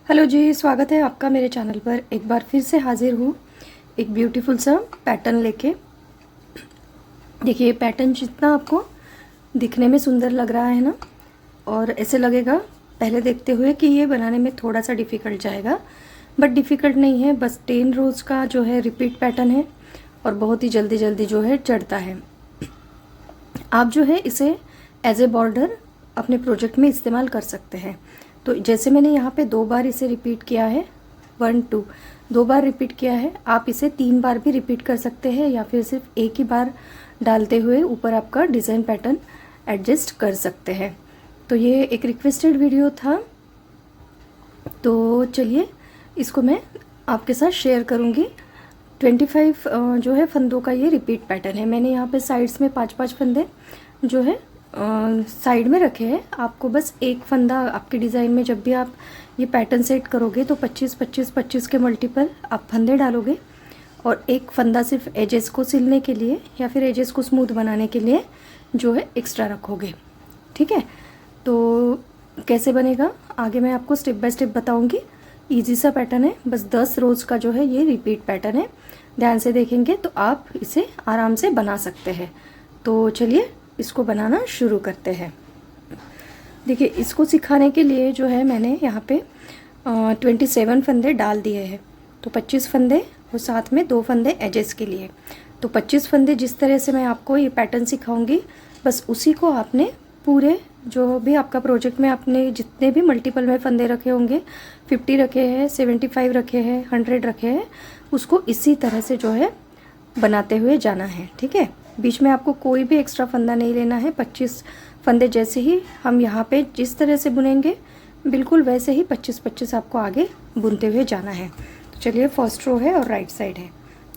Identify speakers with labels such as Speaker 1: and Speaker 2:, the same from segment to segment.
Speaker 1: Hello जी, स्वागत है आपका मेरे चैनल पर। एक बार फिर से हाजिर हूँ एक ब्यूटीफुल सा पैटर्न लेके। देखिए, पैटर्न जितना आपको दिखने में सुंदर लग रहा है ना, और ऐसे लगेगा पहले देखते हुए कि ये बनाने में थोड़ा सा डिफ़िकल्ट जाएगा, बट डिफ़िकल्ट नहीं है। बस 10 रोज़ का जो है रिपीट पैटर्न है और बहुत ही जल्दी जल्दी जो है चढ़ता है। आप जो है इसे एज ए बॉर्डर अपने प्रोजेक्ट में इस्तेमाल कर सकते हैं। तो जैसे मैंने यहाँ पे 2 बार इसे रिपीट किया है, 1 2 2 बार रिपीट किया है, आप इसे 3 बार भी रिपीट कर सकते हैं या फिर सिर्फ एक ही बार डालते हुए ऊपर आपका डिज़ाइन पैटर्न एडजस्ट कर सकते हैं। तो ये एक रिक्वेस्टेड वीडियो था, तो चलिए इसको मैं आपके साथ शेयर करूँगी। 25 जो है फंदों का ये रिपीट पैटर्न है। मैंने यहाँ पे साइड्स में 5-5 फंदे जो है साइड में रखे हैं। आपको बस एक फंदा आपके डिज़ाइन में जब भी आप ये पैटर्न सेट करोगे तो 25-25-25 के मल्टीपल आप फंदे डालोगे, और एक फंदा सिर्फ एजेस को सिलने के लिए या फिर एजेस को स्मूथ बनाने के लिए जो है एक्स्ट्रा रखोगे। ठीक है, तो कैसे बनेगा आगे मैं आपको स्टेप बाय स्टेप बताऊंगी। इजी सा पैटर्न है, बस 10 रोज़ का जो है ये रिपीट पैटर्न है। ध्यान से देखेंगे तो आप इसे आराम से बना सकते हैं। तो चलिए इसको बनाना शुरू करते हैं। देखिए, इसको सिखाने के लिए जो है मैंने यहाँ पे 27 फंदे डाल दिए हैं। तो 25 फंदे और साथ में 2 फंदे एजेस के लिए। तो 25 फंदे जिस तरह से मैं आपको ये पैटर्न सिखाऊंगी, बस उसी को आपने पूरे जो भी आपका प्रोजेक्ट में आपने जितने भी मल्टीपल में फंदे रखे होंगे, 50 रखे हैं, 75 रखे हैं, 100 रखे हैं, उसको इसी तरह से जो है बनाते हुए जाना है। ठीक है, बीच में आपको कोई भी एक्स्ट्रा फंदा नहीं लेना है। 25 फंदे जैसे ही हम यहाँ पे जिस तरह से बुनेंगे, बिल्कुल वैसे ही 25-25 आपको आगे बुनते हुए जाना है। तो चलिए, फर्स्ट रो है और राइट साइड है।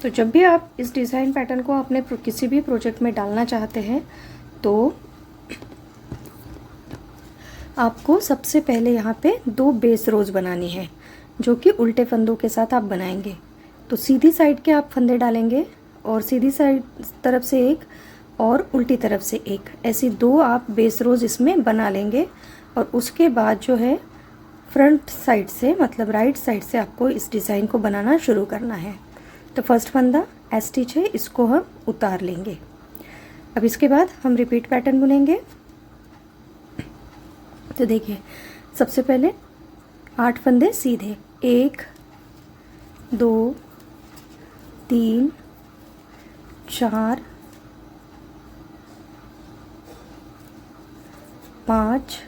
Speaker 1: तो जब भी आप इस डिज़ाइन पैटर्न को अपने किसी भी प्रोजेक्ट में डालना चाहते हैं तो आपको सबसे पहले यहाँ पे 2 बेस रोज़ बनानी है, जो कि उल्टे फंदों के साथ आप बनाएंगे। तो सीधी साइड के आप फंदे डालेंगे और सीधी साइड तरफ से एक और उल्टी तरफ से एक, ऐसी 2 आप बेस रोज़ इसमें बना लेंगे। और उसके बाद जो है फ्रंट साइड से, मतलब राइट साइड से आपको इस डिज़ाइन को बनाना शुरू करना है। तो फर्स्ट फंदा स्टिच है, इसको हम उतार लेंगे। अब इसके बाद हम रिपीट पैटर्न बुनेंगे। तो देखिए, सबसे पहले 8 फंदे सीधे, 1 2 3 4 5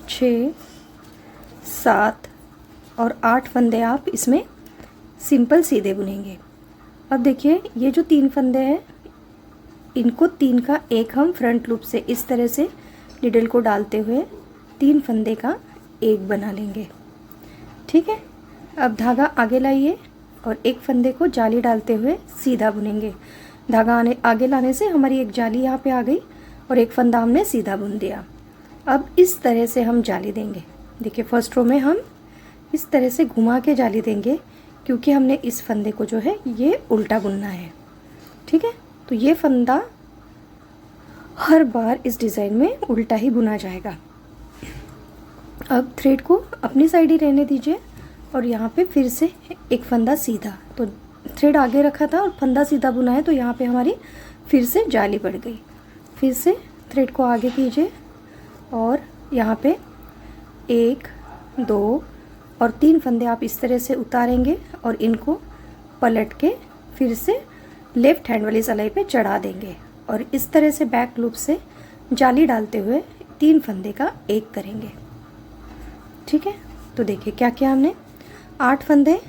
Speaker 1: 6 7 और 8 फंदे आप इसमें सिंपल सीधे बुनेंगे। अब देखिए, ये जो 3 फंदे हैं, इनको 3 का एक हम फ्रंट लूप से इस तरह से निडल को डालते हुए 3 फंदे का एक बना लेंगे। ठीक है, अब धागा आगे लाइए और एक फंदे को जाली डालते हुए सीधा बुनेंगे। धागा आगे लाने से हमारी एक जाली यहाँ पे आ गई और एक फंदा हमने सीधा बुन दिया। अब इस तरह से हम जाली देंगे। देखिए, फर्स्ट रो में हम इस तरह से घुमा के जाली देंगे, क्योंकि हमने इस फंदे को जो है ये उल्टा बुनना है। ठीक है, तो ये फंदा हर बार इस डिज़ाइन में उल्टा ही बुना जाएगा। अब थ्रेड को अपनी साइड ही रहने दीजिए और यहाँ पे फिर से एक फंदा सीधा। तो थ्रेड आगे रखा था और फंदा सीधा बुना है, तो यहाँ पे हमारी फिर से जाली पड़ गई। फिर से थ्रेड को आगे कीजिए और यहाँ पे 1 2 और 3 फंदे आप इस तरह से उतारेंगे और इनको पलट के फिर से लेफ्ट हैंड वाली सिलाई पे चढ़ा देंगे और इस तरह से बैक लूप से जाली डालते हुए 3 फंदे का एक करेंगे। ठीक है, तो देखिए क्या किया हमने, 8 फंदे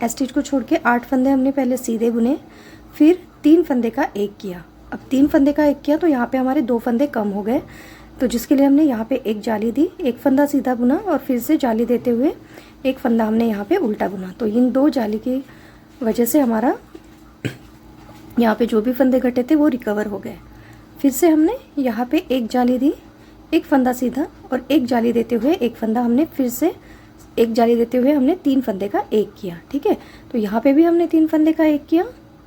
Speaker 1: स्टिच को छोड़ के 8 फंदे हमने पहले सीधे बुने, फिर 3 फंदे का एक किया। अब 3 फंदे का एक किया तो यहाँ पे हमारे 2 फंदे कम हो गए, तो जिसके लिए हमने यहाँ पे एक जाली दी, एक फंदा सीधा बुना और फिर से जाली देते हुए एक फंदा हमने यहाँ पे उल्टा बुना। तो इन 2 जाली की वजह से हमारा यहाँ पे जो भी फंदे घटे थे वो रिकवर हो गए। फिर से हमने यहाँ पे एक जाली दी, एक फंदा सीधा और एक जाली देते हुए एक फंदा हमने फिर से एक जाली देते हुए हमने 3 फंदे का एक किया। ठीक है, तो यहाँ पे भी हमने 3 फंदे का एक किया,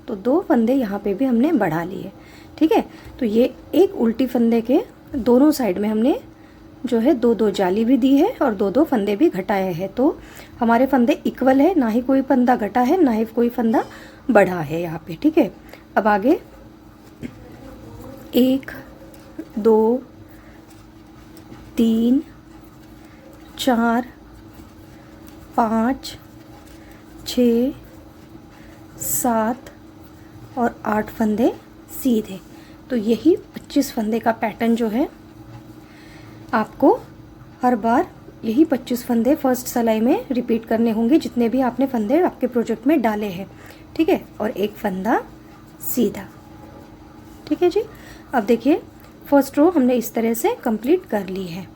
Speaker 1: तो 2 फंदे यहाँ पे भी हमने बढ़ा लिए। ठीक है, तो ये एक उल्टी फंदे के दोनों साइड में हमने जो है 2-2 जाली भी दी है और 2-2 फंदे भी घटाए हैं। तो हमारे फंदे इक्वल है, ना ही कोई फंदा घटा है ना ही कोई फंदा बढ़ा है यहाँ पे। ठीक है, अब आगे 1 2 3 4 5 6 7 और 8 फंदे सीधे। तो यही 25 फंदे का पैटर्न जो है आपको हर बार यही 25 फंदे फर्स्ट सिलाई में रिपीट करने होंगे, जितने भी आपने फंदे आपके प्रोजेक्ट में डाले हैं। ठीक है, और एक फंदा सीधा। ठीक है जी, अब देखिए फर्स्ट रो हमने इस तरह से कंप्लीट कर ली है।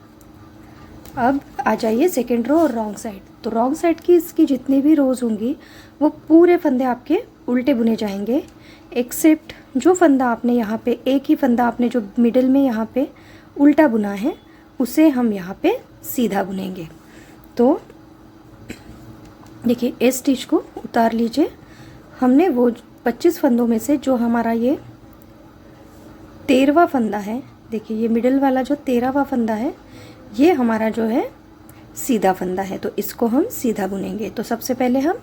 Speaker 1: अब आ जाइए सेकेंड रो और रॉन्ग साइड। तो रॉन्ग साइड की इसकी जितनी भी रोज़ होंगी वो पूरे फंदे आपके उल्टे बुने जाएंगे, एक्सेप्ट जो फंदा आपने यहाँ पे, एक ही फंदा आपने जो मिडिल में यहाँ पे उल्टा बुना है उसे हम यहाँ पे सीधा बुनेंगे। तो देखिए इस स्टिच को उतार लीजिए। हमने वो 25 फंदों में से जो हमारा ये 13वां फंदा है, देखिए ये मिडिल वाला जो 13वां फंदा है ये हमारा जो है सीधा फंदा है, तो इसको हम सीधा बुनेंगे। तो सबसे पहले हम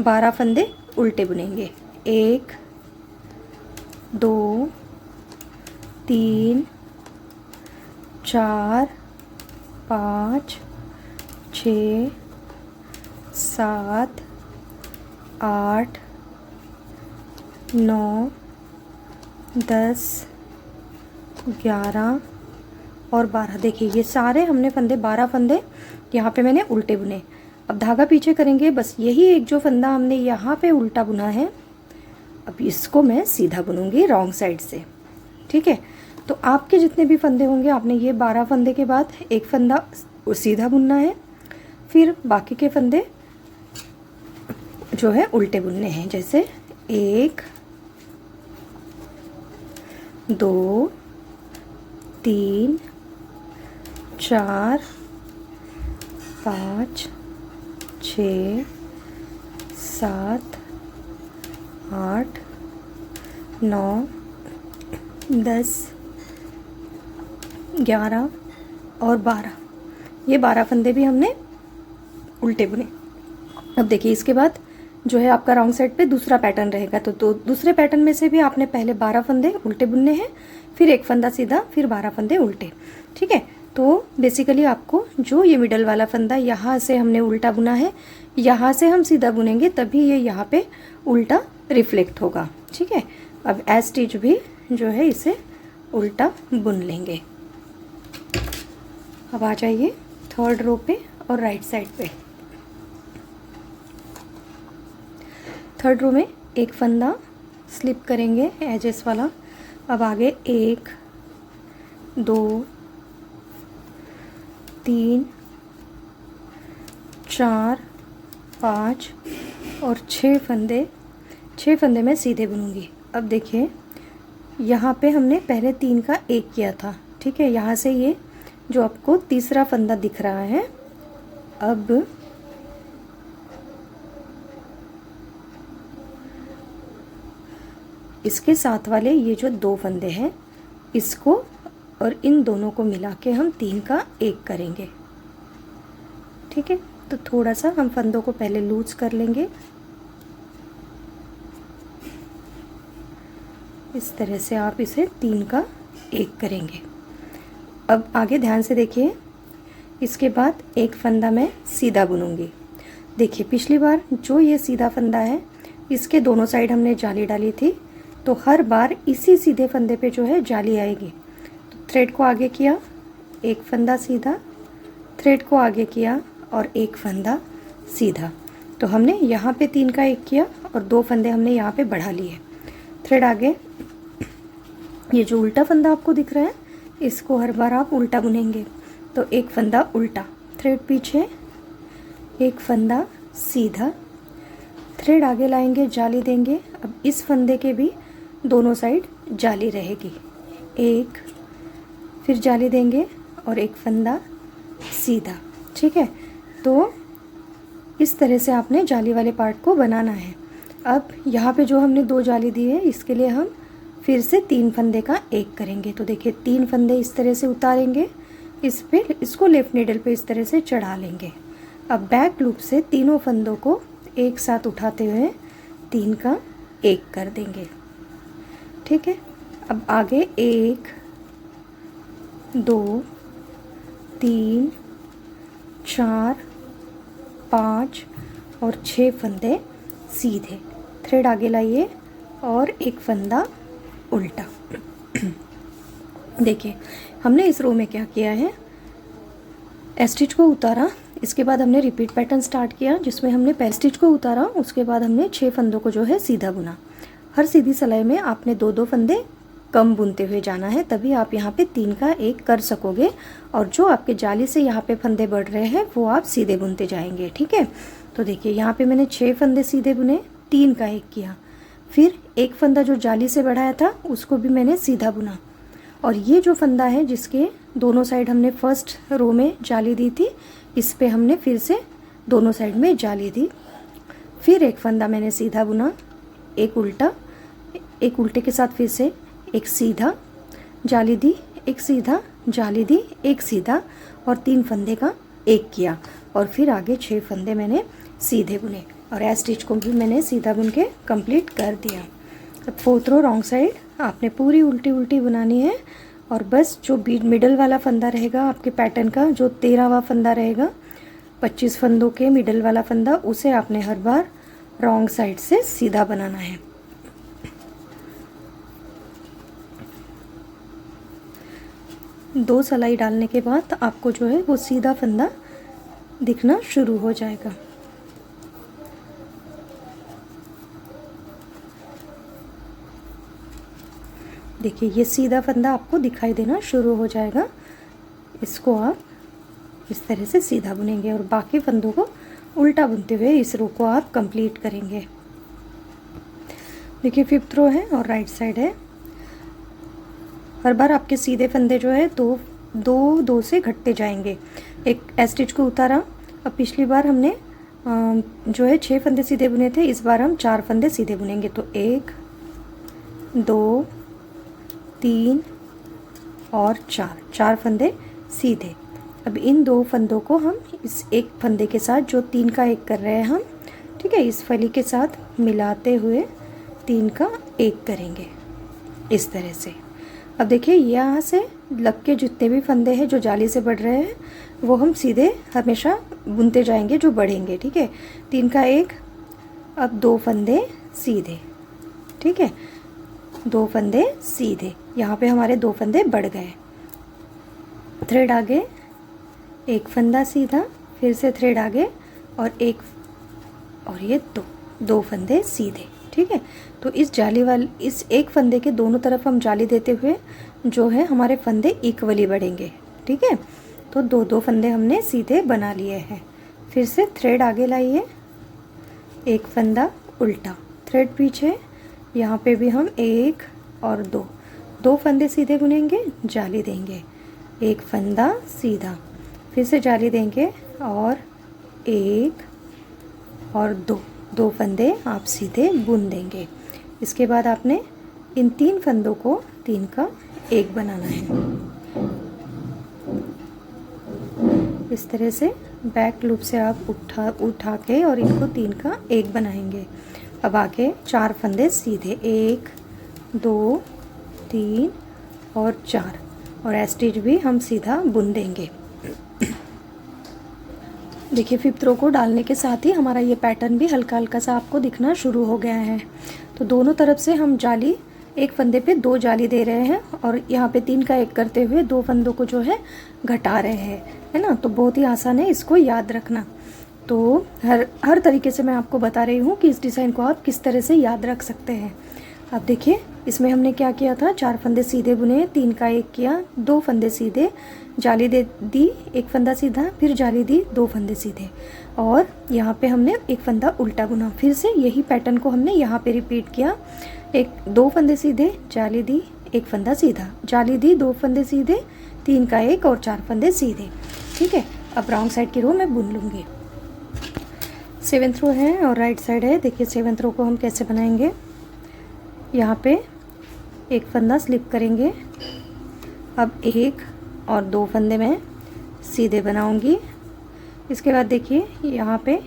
Speaker 1: 12 फंदे उल्टे बुनेंगे। 1 2 3 4 5 6 7 8 9 10 11 और 12। देखिए ये सारे हमने फंदे 12 फंदे यहाँ पे मैंने उल्टे बुने। अब धागा पीछे करेंगे, बस यही एक जो फंदा हमने यहाँ पे उल्टा बुना है अब इसको मैं सीधा बुनूंगी रॉन्ग साइड से। ठीक है, तो आपके जितने भी फंदे होंगे आपने ये 12 फंदे के बाद एक फंदा सीधा बुनना है, फिर बाकी के फंदे जो है उल्टे बुनने हैं। जैसे 1 2 3 4 5 6 7 8 9 10 11 और 12। ये 12 फंदे भी हमने उल्टे बुने। अब देखिए इसके बाद जो है आपका रॉन्ग साइड पे दूसरा पैटर्न रहेगा। तो दूसरे पैटर्न में से भी आपने पहले 12 फंदे उल्टे बुनने हैं, फिर एक फंदा सीधा, फिर 12 फंदे उल्टे। ठीक है, तो बेसिकली आपको जो ये मिडल वाला फंदा यहाँ से हमने उल्टा बुना है, यहाँ से हम सीधा बुनेंगे तभी ये यहाँ पे उल्टा रिफ्लेक्ट होगा। ठीक है, अब एज स्टिच भी जो है इसे उल्टा बुन लेंगे। अब आ जाइए थर्ड रो पे और राइट साइड पे। थर्ड रो में एक फंदा स्लिप करेंगे एजेस वाला। अब आगे 1 2 3 4 5 और 6 फंदे मैं सीधे बुनूंगी। अब देखिए यहाँ पे हमने पहले 3 का 1 किया था। ठीक है, यहाँ से ये जो आपको तीसरा फंदा दिख रहा है, अब इसके साथ वाले ये जो 2 फंदे हैं इसको और इन दोनों को मिला के हम 3 का 1 करेंगे। ठीक है, तो थोड़ा सा हम फंदों को पहले लूज कर लेंगे। इस तरह से आप इसे 3 का 1 करेंगे। अब आगे ध्यान से देखिए, इसके बाद एक फंदा मैं सीधा बुनूंगी। देखिए पिछली बार जो ये सीधा फंदा है इसके दोनों साइड हमने जाली डाली थी, तो हर बार इसी सीधे फंदे पे जो है जाली आएगी। तो थ्रेड को आगे किया, एक फंदा सीधा, थ्रेड को आगे किया और एक फंदा सीधा। तो हमने यहाँ पे 3 का 1 किया और 2 फंदे हमने यहाँ पे बढ़ा लिए। थ्रेड आगे, ये जो उल्टा फंदा आपको दिख रहा है इसको हर बार आप उल्टा बुनेंगे। तो एक फंदा उल्टा, थ्रेड पीछे, एक फंदा सीधा, थ्रेड आगे लाएंगे, जाली देंगे। अब इस फंदे के भी दोनों साइड जाली रहेगी, एक, फिर जाली देंगे और एक फंदा सीधा। ठीक है, तो इस तरह से आपने जाली वाले पार्ट को बनाना है। अब यहाँ पे जो हमने 2 जाली दी है इसके लिए हम फिर से 3 फंदे का एक करेंगे। तो देखिए 3 फंदे इस तरह से उतारेंगे, इस पे इसको लेफ्ट नीडल पे इस तरह से चढ़ा लेंगे। अब बैक लूप से तीनों फंदों को एक साथ उठाते हुए 3 का एक कर देंगे। ठीक है, अब आगे 1 2 3 4 5 और 6 फंदे सीधे, थ्रेड आगे लाइए और एक फंदा उल्टा। देखिए हमने इस रो में क्या किया है, स्टिच को उतारा, इसके बाद हमने रिपीट पैटर्न स्टार्ट किया जिसमें हमने पहले स्टिच को उतारा, उसके बाद हमने 6 फंदों को जो है सीधा बुना। हर सीधी सिलाई में आपने 2-2 फंदे कम बुनते हुए जाना है, तभी आप यहाँ पे 3 का एक कर सकोगे और जो आपके जाली से यहाँ पे फंदे बढ़ रहे हैं वो आप सीधे बुनते जाएंगे। ठीक है, तो देखिए यहाँ पे मैंने 6 फंदे सीधे बुने, 3 का एक किया, फिर एक फंदा जो जाली से बढ़ाया था उसको भी मैंने सीधा बुना, और ये जो फंदा है जिसके दोनों साइड हमने फर्स्ट रो में जाली दी थी, इस पे हमने फिर से दोनों साइड में जाली दी। फिर एक फंदा मैंने सीधा बुना, एक उल्टा, एक उल्टे के साथ फिर से एक सीधा, जाली दी, एक सीधा, जाली दी, एक सीधा, और 3 फंदे का एक किया, और फिर आगे 6 फंदे मैंने सीधे बुने और एज स्टिच को भी मैंने सीधा बुन के कंप्लीट कर दिया। अब 4th रो रॉन्ग साइड आपने पूरी उल्टी उल्टी बनानी है, और बस जो बीच मिडल वाला फंदा रहेगा आपके पैटर्न का, जो 13वां फंदा रहेगा 25 फंदों के मिडल वाला फंदा, उसे आपने हर बार रॉन्ग साइड से सीधा बनाना है। दो सिलाई डालने के बाद आपको जो है वो सीधा फंदा दिखना शुरू हो जाएगा। देखिए ये सीधा फंदा आपको दिखाई देना शुरू हो जाएगा, इसको आप इस तरह से सीधा बुनेंगे और बाकी फंदों को उल्टा बुनते हुए इस रो को आप कंप्लीट करेंगे। देखिए 5th रो है और राइट साइड है। हर बार आपके सीधे फंदे जो है दो से घटते जाएंगे। एक स्टिच को उतारा, अब पिछली बार हमने जो है 6 फंदे सीधे बुने थे, इस बार हम 4 फंदे सीधे बुनेंगे। तो 1 2 3 और 4 फंदे सीधे। अब इन 2 फंदों को हम इस एक फंदे के साथ जो 3 का एक कर रहे हैं हम, ठीक है, इस फली के साथ मिलाते हुए 3 का एक करेंगे इस तरह से। अब देखिए यहाँ से लग के जितने भी फंदे हैं जो जाली से बढ़ रहे हैं वो हम सीधे हमेशा बुनते जाएंगे जो बढ़ेंगे। ठीक है, 3 का एक, अब 2 फंदे सीधे, ठीक है, 2 फंदे सीधे, यहाँ पे हमारे 2 फंदे बढ़ गए। थ्रेड आगे, एक फंदा सीधा, फिर से थ्रेड आगे और एक, और ये 2 फंदे सीधे। ठीक है, तो इस जाली वाले इस एक फंदे के दोनों तरफ हम जाली देते हुए जो है हमारे फंदे इक्वली बढ़ेंगे। ठीक है, तो 2 फंदे हमने सीधे बना लिए हैं। फिर से थ्रेड आगे लाइए, एक फंदा उल्टा, थ्रेड पीछे, यहाँ पे भी हम 1 और 2 फंदे सीधे बुनेंगे, जाली देंगे, एक फंदा सीधा, फिर से जाली देंगे और 1 और 2 फंदे आप सीधे बुन देंगे। इसके बाद आपने इन 3 फंदों को 3 का एक बनाना है। इस तरह से बैक लूप से आप उठा के और इनको 3 का एक बनाएंगे। अब आगे 4 फंदे सीधे, 1 2 3 और 4, और स्टिच भी हम सीधा बुन देंगे। देखिए 5th रो को डालने के साथ ही हमारा ये पैटर्न भी हल्का हल्का सा आपको दिखना शुरू हो गया है। तो दोनों तरफ से हम जाली, एक फंदे पे 2 जाली दे रहे हैं और यहाँ पे 3 का एक करते हुए 2 फंदों को जो है घटा रहे हैं, है ना। तो बहुत ही आसान है, इसको याद रखना। तो हर तरीके से मैं आपको बता रही हूँ कि इस डिज़ाइन को आप किस तरह से याद रख सकते हैं। अब देखिए इसमें हमने क्या किया था, 4 फंदे सीधे बुने, 3 का एक किया, 2 फंदे सीधे, जाली दे दी, एक फंदा सीधा, फिर जाली दी, 2 फंदे सीधे, और यहाँ पे हमने एक फंदा उल्टा बुना। फिर से यही पैटर्न को हमने यहाँ पे रिपीट किया, 2 फंदे सीधे, जाली दी, एक फंदा सीधा, जाली दी, 2 फंदे सीधे, 3 का एक और 4 फंदे सीधे। ठीक है, अब रॉन्ग साइड की रो मैं बुन लूँगी। 7th रो है और राइट साइड है। देखिए 7th रो को हम कैसे बनाएंगे, यहाँ पे एक फंदा स्लिप करेंगे। अब 1 और 2 फंदे मैं सीधे बनाऊंगी। इसके बाद देखिए यहाँ पे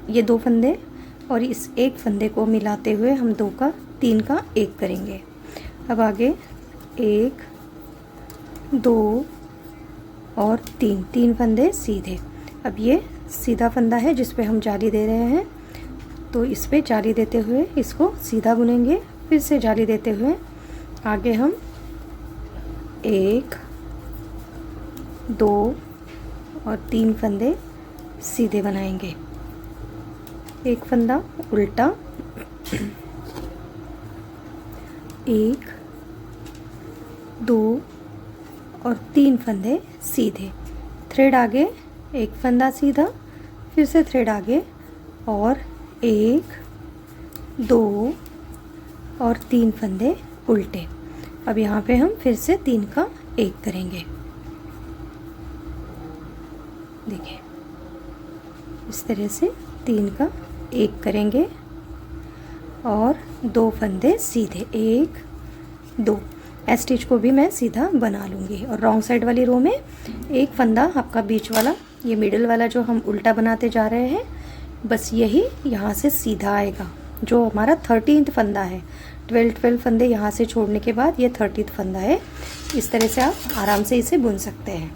Speaker 1: ये 2 फंदे और इस एक फंदे को मिलाते हुए हम 2 का 3 का 1 करेंगे। अब आगे 1 2 और 3 फंदे सीधे। अब ये सीधा फंदा है जिस पे हम जाली दे रहे हैं, तो इस पे जाली देते हुए इसको सीधा बुनेंगे। फिर से जाली देते हुए आगे हम 1 2 और 3 फंदे सीधे बनाएंगे। एक फंदा उल्टा, 1 2 और 3 फंदे सीधे। थ्रेड आगे, एक फंदा सीधा, फिर से थ्रेड आगे और 1 2 और 3 फंदे उल्टे। अब यहाँ पे हम फिर से 3 का 1 करेंगे। देखिए इस तरह से 3 का 1 करेंगे और 2 फंदे सीधे, 1 2। स्टिच को भी मैं सीधा बना लूँगी। और रॉन्ग साइड वाली रो में एक फंदा आपका बीच वाला, ये मिडिल वाला जो हम उल्टा बनाते जा रहे हैं, बस यही यहाँ से सीधा आएगा, जो हमारा 13th फंदा है। 12 फंदे यहाँ से छोड़ने के बाद ये 30th फंदा है। इस तरह से आप आराम से इसे बुन सकते हैं।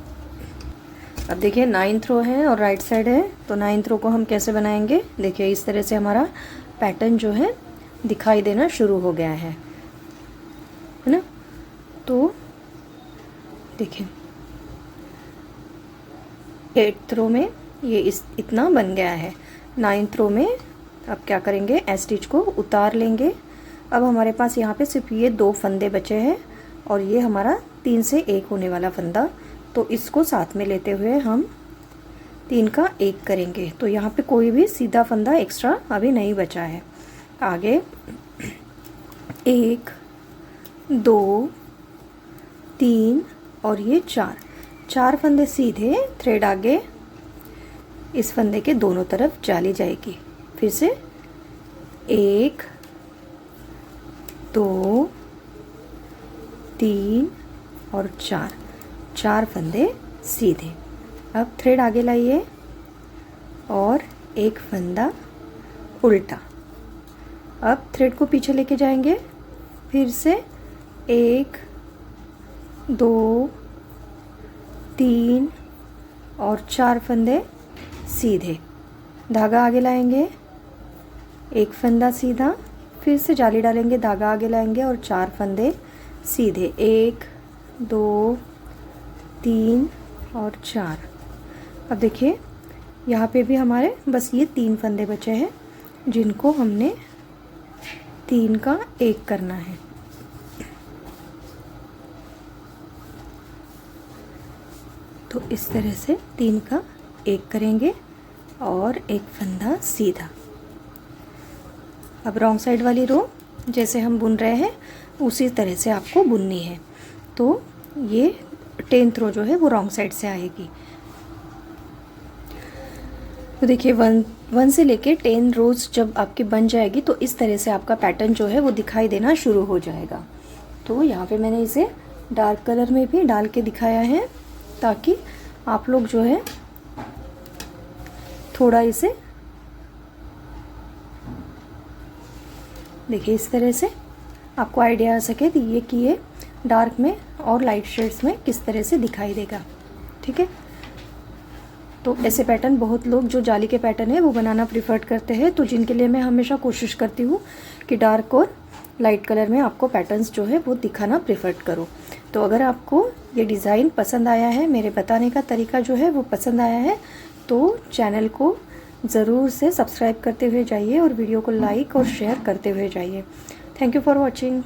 Speaker 1: अब देखिए 9th रो है और राइट साइड है, तो 9th रो को हम कैसे बनाएंगे। देखिए इस तरह से हमारा पैटर्न जो है दिखाई देना शुरू हो गया है ना। तो देखिए 8th रो में ये इतना बन गया है। 9th रो में अब क्या करेंगे, स्टिच को उतार लेंगे। अब हमारे पास यहाँ पे सिर्फ ये 2 फंदे बचे हैं और ये हमारा 3 से 1 होने वाला फंदा, तो इसको साथ में लेते हुए हम 3 का 1 करेंगे। तो यहाँ पे कोई भी सीधा फंदा एक्स्ट्रा अभी नहीं बचा है। आगे 1 2 3 और ये 4 फंदे सीधे, थ्रेड आगे, इस फंदे के दोनों तरफ जाली जाएगी। फिर से 1 2 3 और 4 फंदे सीधे। अब थ्रेड आगे लाइए और एक फंदा उल्टा। अब थ्रेड को पीछे लेके जाएंगे। फिर से 1 2 3 और 4 फंदे सीधे। धागा आगे लाएंगे, एक फंदा सीधा, फिर से जाली डालेंगे, धागा आगे लाएंगे और 4 फंदे सीधे। 1 2 3 और 4। अब देखिए यहाँ पे भी हमारे बस ये 3 फंदे बचे हैं जिनको हमने 3 का 1 करना है। तो इस तरह से 3 का 1 करेंगे और एक फंदा सीधा। अब रॉन्ग साइड वाली रो जैसे हम बुन रहे हैं उसी तरह से आपको बुननी है। तो ये 10th रो जो है वो रॉन्ग साइड से आएगी। तो देखिए 1 से लेके 10 रोज जब आपकी बन जाएगी तो इस तरह से आपका पैटर्न जो है वो दिखाई देना शुरू हो जाएगा। तो यहाँ पे मैंने इसे डार्क कलर में भी डाल के दिखाया है ताकि आप लोग जो है थोड़ा इसे देखिए, इस तरह से आपको आइडिया आ सके कि ये डार्क में और लाइट शेड्स में किस तरह से दिखाई देगा। ठीक है, तो ऐसे पैटर्न बहुत लोग जो जाली के पैटर्न है वो बनाना प्रिफर करते हैं, तो जिनके लिए मैं हमेशा कोशिश करती हूँ कि डार्क और लाइट कलर में आपको पैटर्न्स जो है वो दिखाना प्रिफर करो। तो अगर आपको ये डिज़ाइन पसंद आया है, मेरे बताने का तरीका जो है वो पसंद आया है, तो चैनल को ज़रूर से सब्सक्राइब करते हुए जाइए और वीडियो को लाइक और शेयर करते हुए जाइए। Thank you for watching.